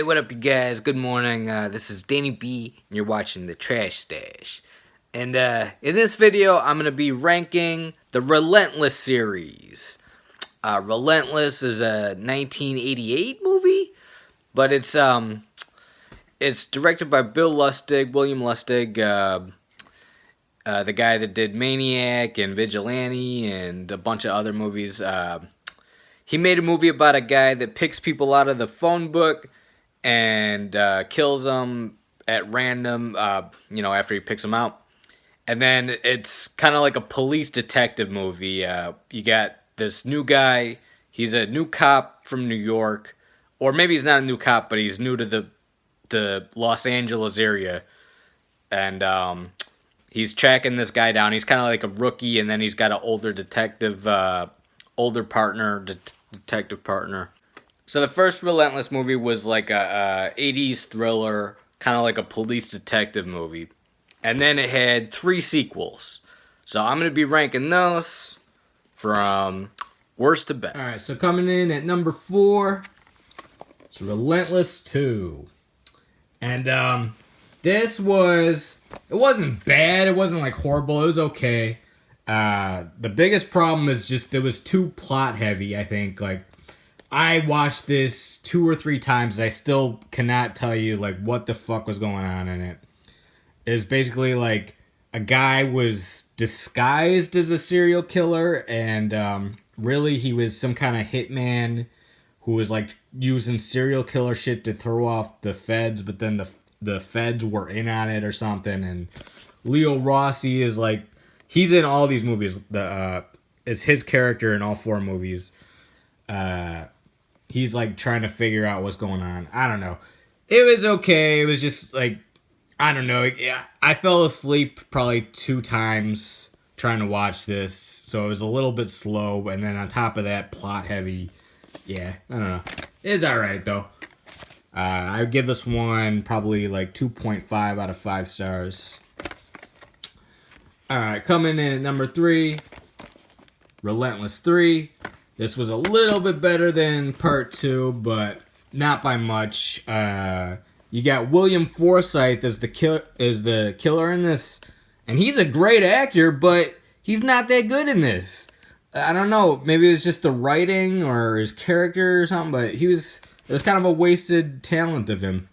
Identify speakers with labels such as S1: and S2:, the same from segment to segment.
S1: Hey, what up, you guys? Good morning. This is Danny B, and you're watching The Trash Stash. And in this video, I'm going to be ranking the Relentless series. Relentless is a 1988 movie, but it's directed by William Lustig, the guy that did Maniac and Vigilante and a bunch of other movies. He made a movie about a guy that picks people out of the phone book and kills them at random, after he picks them out. And then it's kind of like a police detective movie. You got this new guy. He's a new cop from New York. Or maybe he's not a new cop, but he's new to the Los Angeles area. And he's tracking this guy down. He's kind of like a rookie, and then he's got an older detective, detective partner. So the first Relentless movie was like a 80s thriller, kind of like a police detective movie. And then it had 3 sequels. So I'm going to be ranking those from worst to best.
S2: Alright, so coming in at number 4, it's Relentless 2. And it wasn't bad, it wasn't like horrible, it was okay. The biggest problem is just it was too plot heavy, I think. Like, I watched this 2 or 3 times. I still cannot tell you like what the fuck was going on in it. It's basically like a guy was disguised as a serial killer, and really he was some kind of hitman who was like using serial killer shit to throw off the feds, but then the feds were in on it or something. And Leo Rossi is like, he's in all these movies. It's his character in all 4 movies. He's like trying to figure out what's going on. I don't know. It was okay. It was just like, I don't know. I fell asleep probably 2 times trying to watch this, so it was a little bit slow. And then on top of that, plot heavy. Yeah, I don't know. It's alright though. I would give this one probably like 2.5 out of 5 stars. Alright, coming in at number 3, Relentless 3. This was a little bit better than part 2, but not by much. You got William Forsythe as the killer in this, and he's a great actor, but he's not that good in this. I don't know, maybe it was just the writing or his character or something, but it was kind of a wasted talent of him.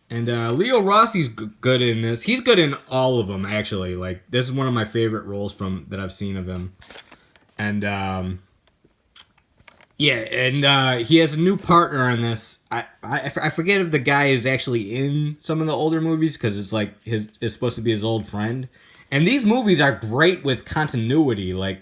S2: And Leo Rossi's good in this. He's good in all of them, actually. Like, this is one of my favorite roles that I've seen of him. And he has a new partner in this. I forget if the guy is actually in some of the older movies, because it's like it's supposed to be his old friend. And these movies are great with continuity. Like,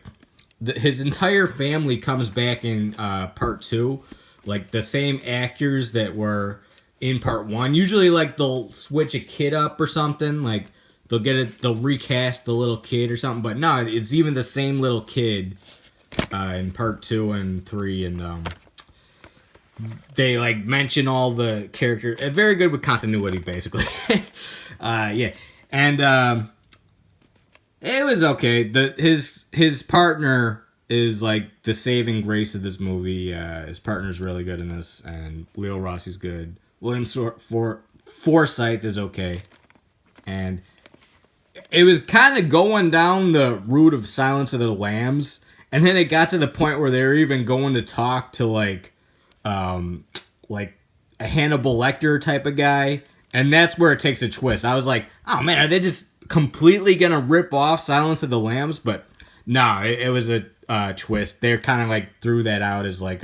S2: his entire family comes back in part 2. Like, the same actors that were in part 1. Usually, like, they'll switch a kid up or something. Like, they'll recast the little kid or something. But no, it's even the same little kid in part 2 and 3. And they, like, mention all the characters. Very good with continuity, basically. Yeah. And it was okay. His partner is like the saving grace of this movie. His partner's really good in this, and Leo Rossi's good. William Forsythe is okay. And it was kind of going down the route of Silence of the Lambs, and then it got to the point where they were even going to talk to like a Hannibal Lecter type of guy, and that's where it takes a twist. I was like, oh man, are they just completely gonna rip off Silence of the Lambs? But no, it was a twist. They kind of like threw that out as like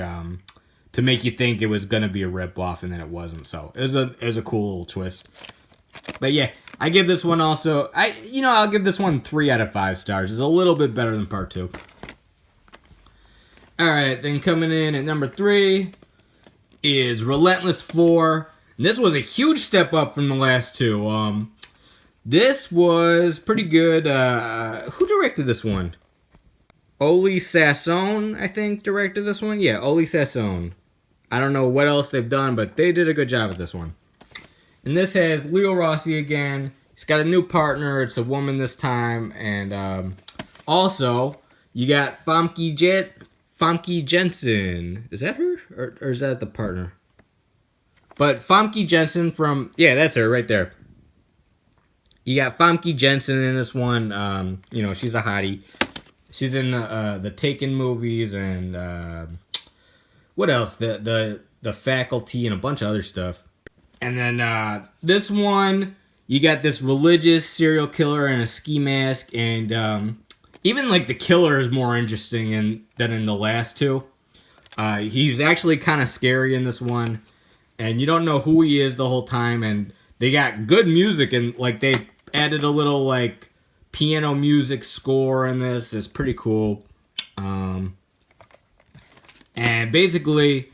S2: to make you think it was gonna be a rip off, and then it wasn't. So it was a cool little twist. But yeah, I give this one also. I'll give this one 3 out of 5 stars. It's a little bit better than part 2. All right, then coming in at number 3 is Relentless 4. And this was a huge step up from the last 2. This was pretty good. Who directed this one? Oli Sassoon, I think, directed this one. Yeah, Oli Sassoon. I don't know what else they've done, but they did a good job at this one. And this has Leo Rossi again. He's got a new partner. It's a woman this time. And also, you got Famke Jensen. Is that her? Or is that the partner? But Famke Jensen from, yeah, that's her right there. You got Famke Jensen in this one. You know, she's a hottie. She's in the Taken movies and what else? The Faculty and a bunch of other stuff. And then this one, you got this religious serial killer in a ski mask, and even like the killer is more interesting than in the last two. He's actually kind of scary in this one, and you don't know who he is the whole time. And they got good music, and like they added a little like piano music score in this. It's pretty cool. And basically,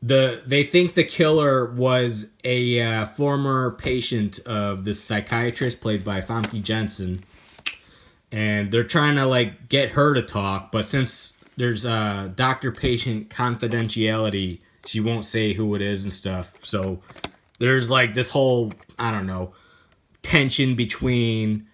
S2: they think the killer was a former patient of this psychiatrist played by Famke Jensen, and they're trying to like get her to talk, but since there's doctor-patient confidentiality, she won't say who it is and stuff. So there's like this whole, I don't know, tension between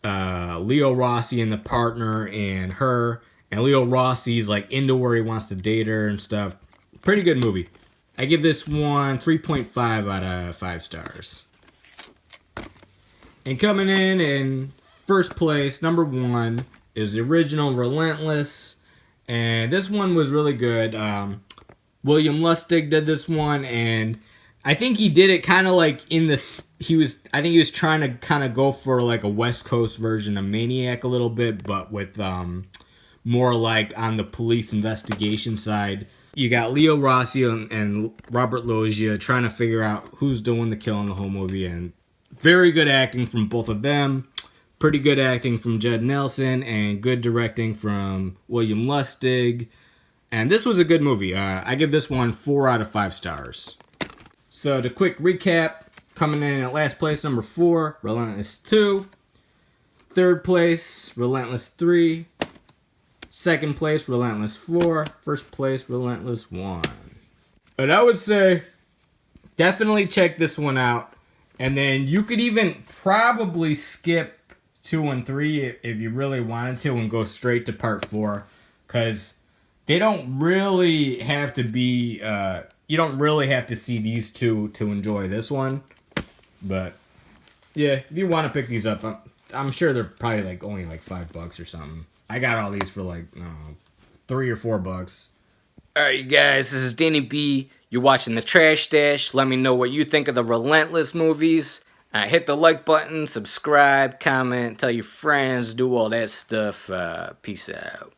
S2: Leo Rossi and the partner and her, and Leo Rossi's like into where he wants to date her and stuff. Pretty good movie. I give this one 3.5 out of 5 stars. And coming in first place, number 1, is the original Relentless. And this one was really good. William Lustig did this one, and I think he did it kind of like in this. I think he was trying to kind of go for like a West Coast version of Maniac a little bit, but with more like on the police investigation side. You got Leo Rossi and Robert Loggia trying to figure out who's doing the kill in the whole movie, and very good acting from both of them. Pretty good acting from Judd Nelson, and good directing from William Lustig. And this was a good movie. I give this one 4 out of 5 stars. So to quick recap, coming in at last place, number 4, Relentless 2. Third place, Relentless 3. Second place, Relentless 4. First place, Relentless 1. But I would say definitely check this one out. And then you could even probably skip 2 and 3 if you really wanted to and go straight to part 4. Because they don't really have to be... you don't really have to see these two to enjoy this one. But yeah, if you want to pick these up, I'm sure they're probably like only like $5 or something. I got all these for like, I don't know, $3 or $4.
S1: Alright, you guys, this is Danny B. You're watching The Trash Stash. Let me know what you think of the Relentless movies. Hit the like button, subscribe, comment, tell your friends, do all that stuff. Peace out.